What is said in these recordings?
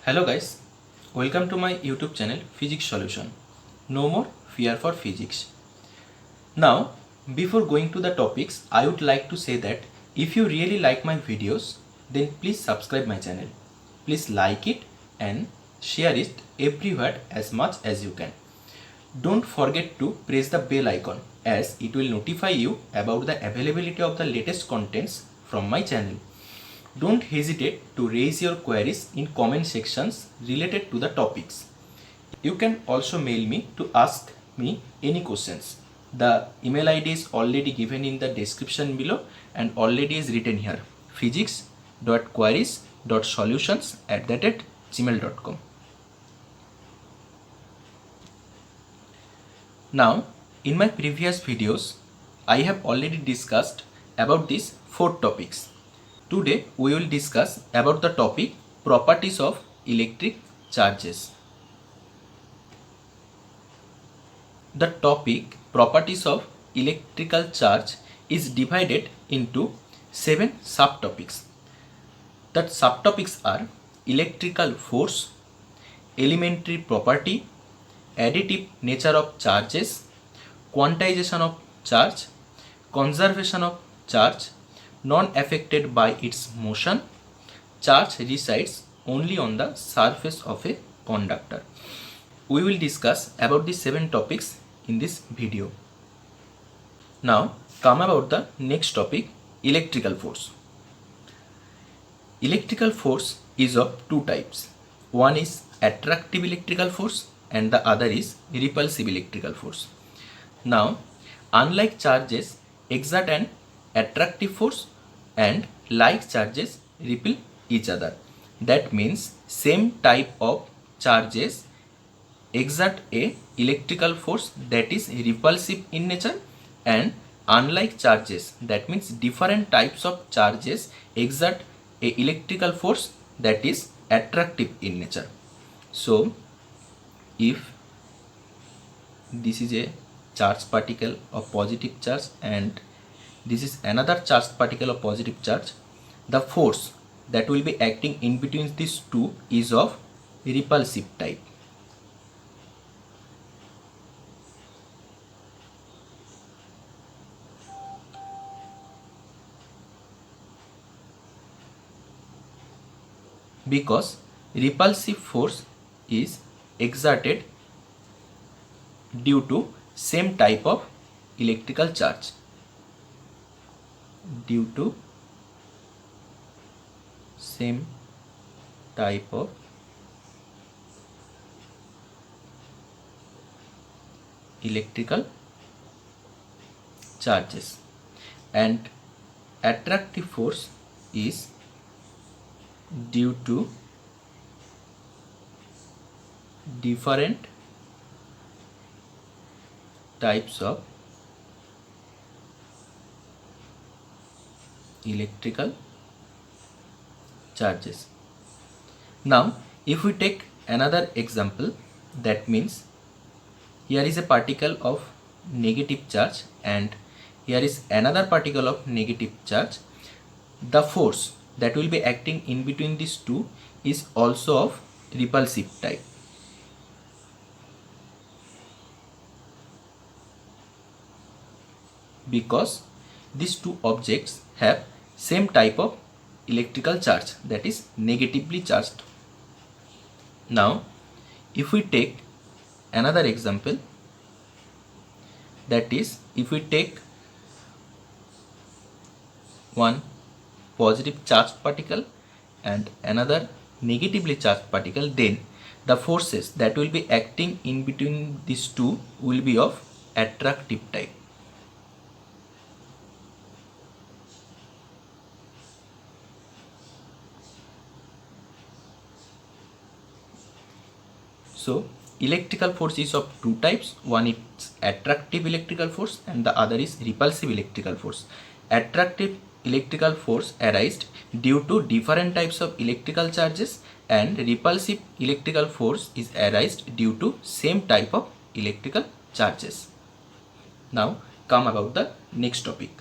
Hello guys, welcome to my YouTube channel Physics Solution. No more fear for physics. Now, before going to the topics, I would like to say that if you really like my videos, then please subscribe my channel. Please like it and share it everywhere as much as you can. Don't forget to press the bell icon as it will notify you about the availability of the latest contents from my channel. Don't hesitate to raise your queries in comment sections related to the topics. You can also mail me to ask me any questions. The email ID is already given in the description below and already is written here physics.queries.solutions@gmail.com. Now, in my previous videos, I have already discussed about these 4 topics. Today we will discuss about the topic properties of electric charges. The topic properties of electrical charge is divided into 7 subtopics. The subtopics are electrical force, elementary property, additive nature of charges, quantization of charge, conservation of charge, non-affected by its motion, charge resides only on the surface of a conductor. We will discuss about these 7 topics in this video. Now come about the next topic, electrical force. Electrical force is of 2 types. One is attractive electrical force and the other is repulsive electrical force. Now, unlike charges exert an attractive force and like charges repel each other. That means same type of charges exert a electrical force that is repulsive in nature, and unlike charges, that means different types of charges exert a electrical force that is attractive in nature. So if this is a charged particle of positive charge and this is another charged particle of positive charge, the force that will be acting in between these two is of repulsive type. Because repulsive force is exerted due to same type of electrical charge. Due to same type of electrical charges, and attractive force is due to different types of electrical charges. Now if we take another example, that means here is a particle of negative charge and here is another particle of negative charge. The force that will be acting in between these two is also of repulsive type. Because these two objects have same type of electrical charge, that is negatively charged. Now if we take another example, that is if we take one positive charged particle and another negatively charged particle, then the forces that will be acting in between these two will be of attractive type. So electrical force is of 2 types. One is attractive electrical force and the other is repulsive electrical force. Attractive electrical force arises due to different types of electrical charges, and repulsive electrical force is arises due to same type of electrical charges. Now come about the next topic.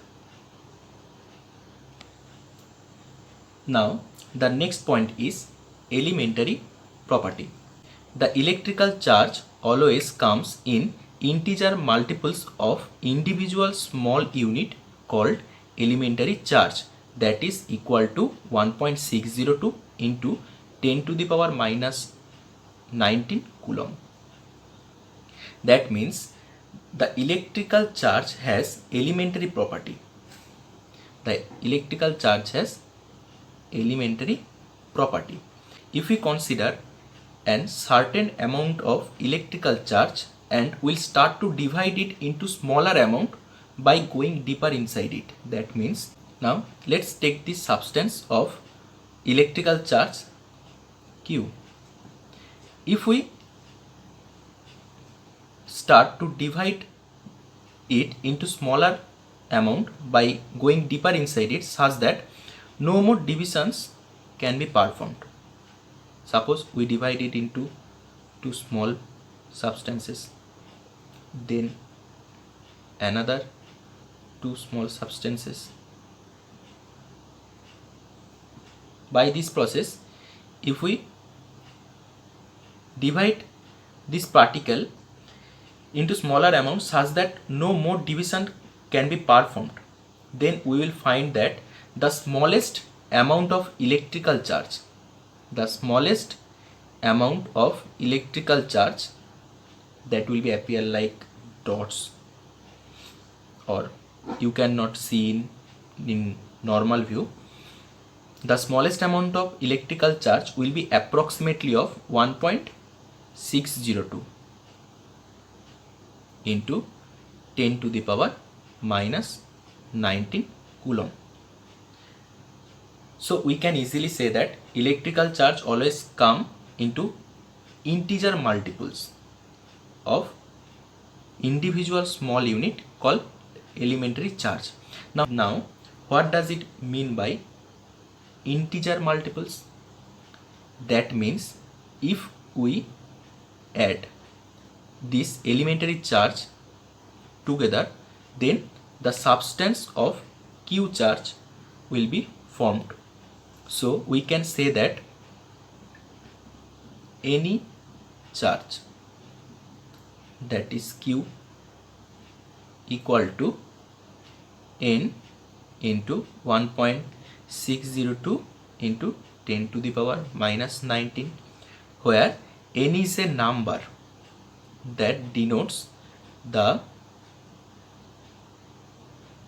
Now the next point is elementary property. The electrical charge always comes in integer multiples of individual small unit called elementary charge, that is equal to 1.602 into 10 to the power minus 19 coulomb. That means the electrical charge has elementary property. The electrical charge has elementary property. If we consider a certain amount of electrical charge and we'll start to divide it into smaller amount by going deeper inside it. That means now let's take the substance of electrical charge Q. If we start to divide it into smaller amount by going deeper inside it such that no more divisions can be performed. Suppose we divide it into two small substances, then another two small substances. By this process, if we divide this particle into smaller amounts such that no more division can be performed, then we will find that the smallest amount of electrical charge, that will be appear like dots, or you cannot see in normal view. The smallest amount of electrical charge will be approximately of 1.602 into 10 to the power minus 19 coulomb. So we can easily say that electrical charge always come into integer multiples of individual small unit called elementary charge. Now what does it mean by integer multiples? That means if we add this elementary charge together, then the substance of Q charge will be formed. So we can say that any charge, that is Q, equal to N into 1.602 into 10 to the power minus 19, where N is a number that denotes the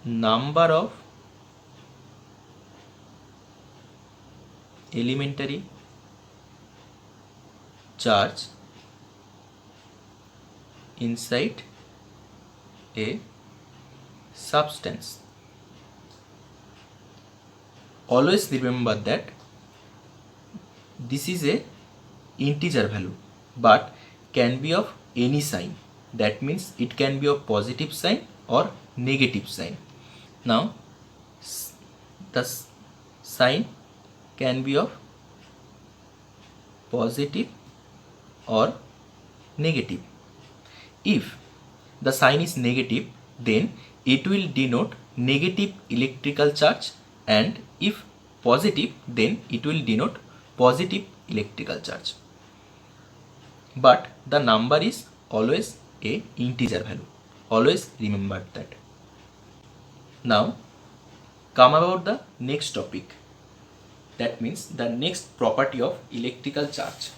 number of elementary charge inside a substance. Always remember that this is a integer value but can be of any sign. That means it can be of positive sign or negative sign. Now the sign can be of positive or negative. If the sign is negative, then it will denote negative electrical charge, and if positive, then it will denote positive electrical charge. But the number is always a integer value. Always remember that. Now come about the next topic. That means the next property of electrical charge.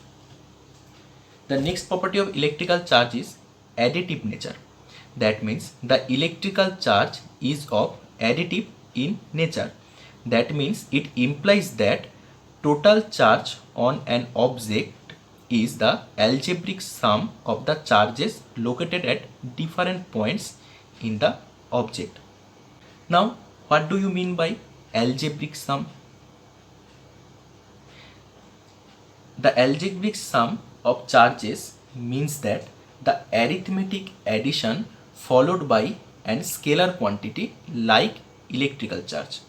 The next property of electrical charge is additive nature. That means the electrical charge is of additive in nature. That means it implies that total charge on an object is the algebraic sum of the charges located at different points in the object. Now, what do you mean by algebraic sum? The algebraic sum of charges means that the arithmetic addition followed by an scalar quantity like electrical charge.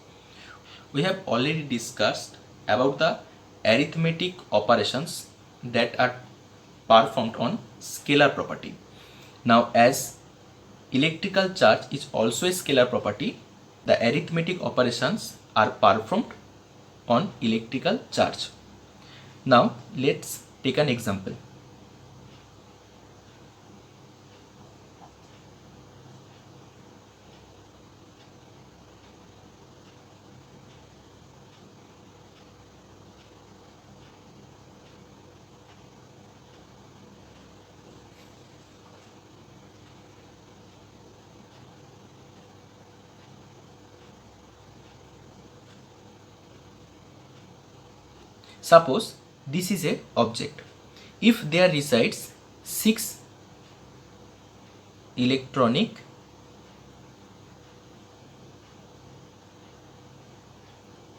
We have already discussed about the arithmetic operations that are performed on scalar property. Now, as electrical charge is also a scalar property, the arithmetic operations are performed on electrical charge. Now let's take an example. Suppose this is a object. If there resides 6 electronic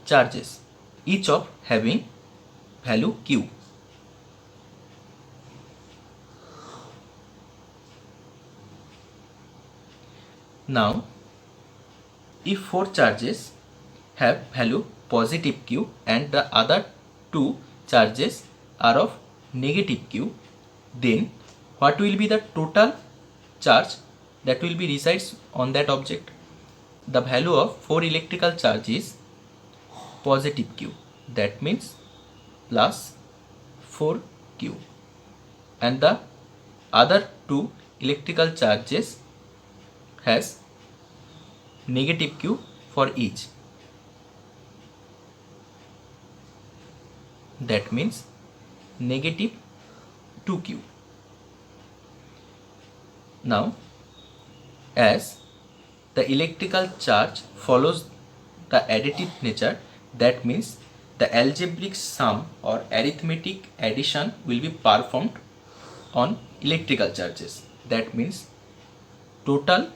charges, each of having value q. Now, if 4 charges have value positive q and the other 2 charges are of negative q, then what will be the total charge that will be resides on that object? The value of 4 electrical charge is positive q, that means plus 4q, and the other 2 electrical charges has negative q for each, that means negative 2q. Now, as the electrical charge follows the additive nature, that means the algebraic sum or arithmetic addition will be performed on electrical charges. That means total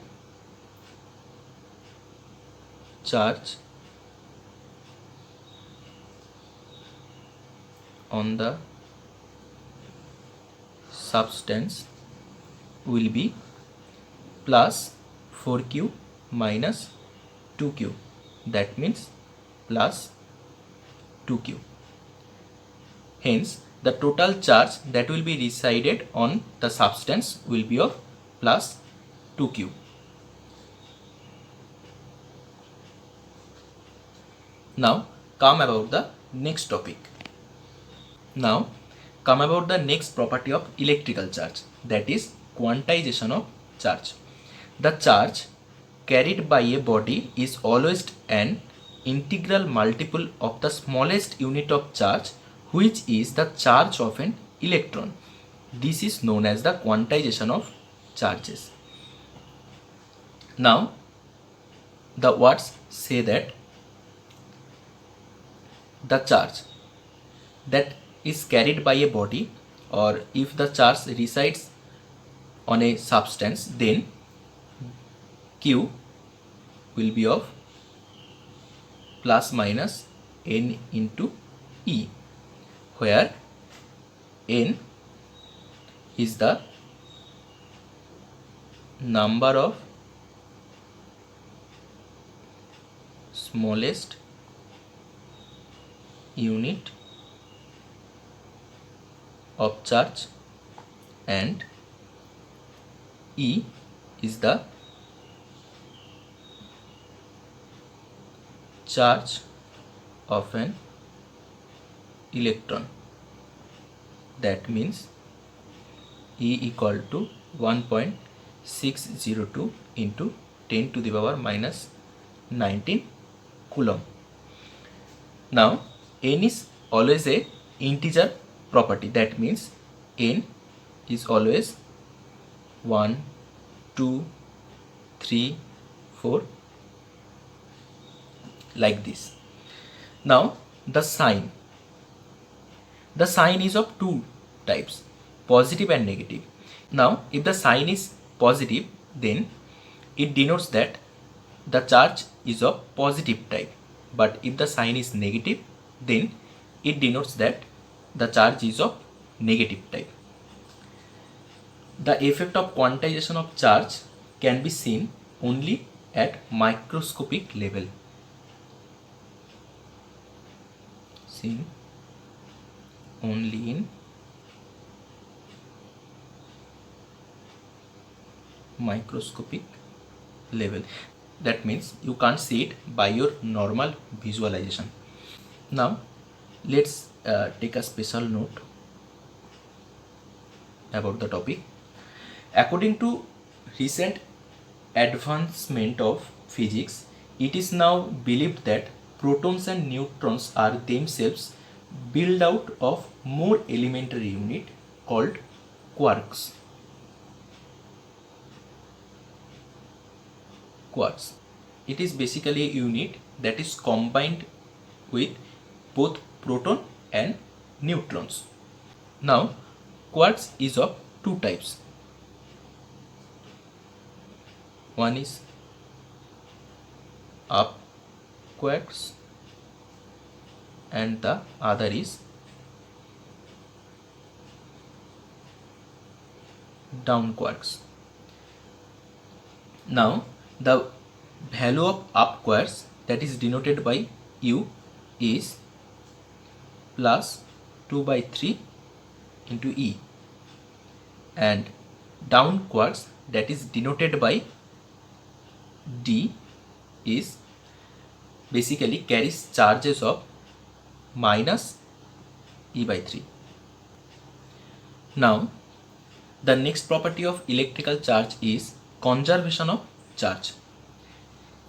charge on the substance will be plus 4q minus 2q, that means plus 2q. Hence, the total charge that will be resided on the substance will be of plus 2q. Now, come about the next topic. Now, come about the next property of electrical charge, that is quantization of charge. The charge carried by a body is always an integral multiple of the smallest unit of charge, which is the charge of an electron. This is known as the quantization of charges. Now, the words say that the charge that is carried by a body, or if the charge resides on a substance, then q will be of plus minus n into E, where n is the number of smallest unit of charge and E is the charge of an electron. That means E equal to 1.602 into 10 to the power minus 19 coulomb. Now, n is always a integer property, that means n is always 1, 2, 3, 4 like this. Now, the sign is of two types, positive and negative. Now, if the sign is positive, then it denotes that the charge is of positive type, but if the sign is negative, then it denotes that the charge is of negative type. The effect of quantization of charge can be seen only at microscopic level. Seen only in microscopic level. That means you can't see it by your normal visualization. Now, let's take a special note. about the topic. According to recent advancement of physics, it is now believed that protons and neutrons are themselves built out of more elementary unit called quarks. Quarks. It is basically a unit that is combined with both proton and neutrons. Now, quarks is of two types. One is up quarks and the other is down quarks. Now, the value of up quarks, that is denoted by U, is plus 2 by 3 into E, and down quarks, that is denoted by D, is basically carries charges of minus E by 3. Now, the next property of electrical charge is conservation of charge.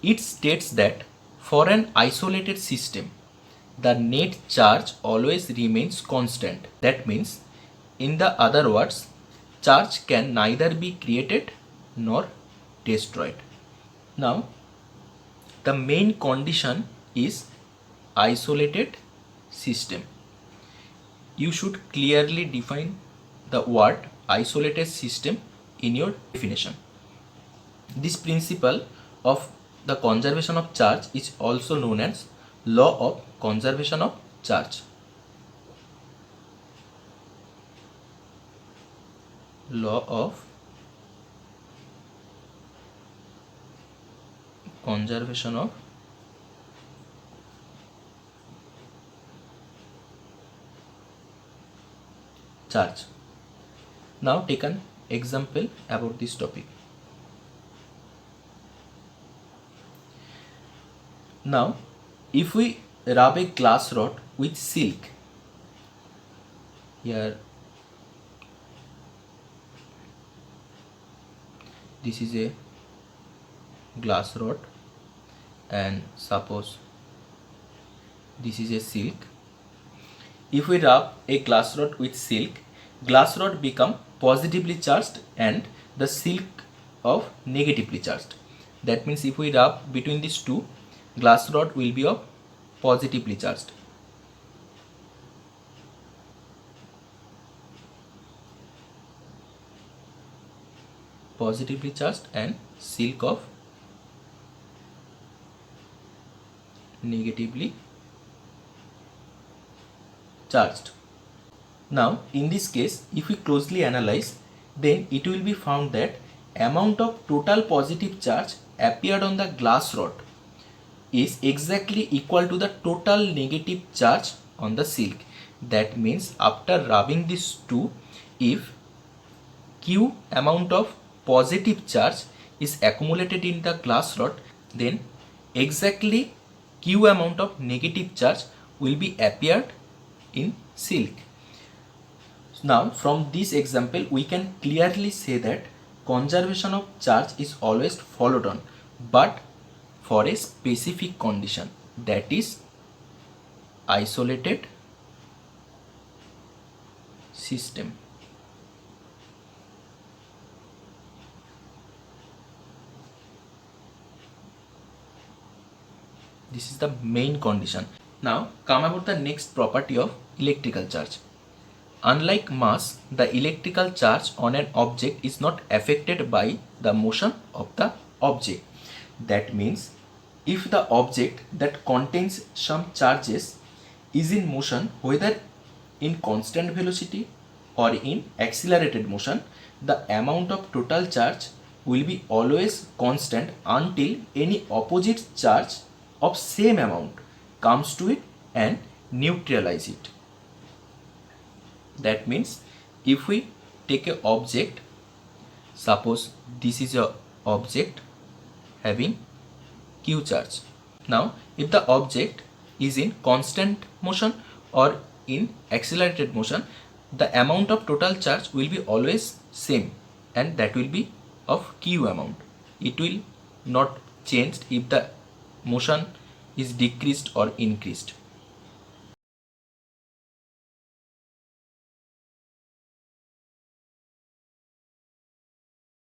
It states that for an isolated system, the net charge always remains constant. That means, in the other words, charge can neither be created nor destroyed. Now, the main condition is isolated system. You should clearly define the word isolated system in your definition. This principle of the conservation of charge is also known as law of conservation of charge. Law of conservation of charge. Now take an example about this topic. Now, if we rub a glass rod with silk, here this is a glass rod and suppose this is a silk. If we rub a glass rod with silk, glass rod become positively charged and the silk of negatively charged. That means if we rub between these two, glass rod will be of positively charged. Positively charged and silk of negatively charged. Now, in this case, if we closely analyze, then it will be found that amount of total positive charge appeared on the glass rod is exactly equal to the total negative charge on the silk. That means after rubbing these two, if Q amount of positive charge is accumulated in the glass rod, then exactly Q amount of negative charge will be appeared in silk. Now, from this example, we can clearly say that conservation of charge is always followed on, but for a specific condition, that is isolated system. This is the main condition. Now come about the next property of electrical charge. Unlike mass, the electrical charge on an object is not affected by the motion of the object. That means if the object that contains some charges is in motion, whether in constant velocity or in accelerated motion, the amount of total charge will be always constant until any opposite charge of same amount comes to it and neutralize it. That means if we take an object, suppose this is a object having q charge. Now if the object is in constant motion or in accelerated motion, the amount of total charge will be always same, and that will be of q amount. It will not change if the motion is decreased or increased.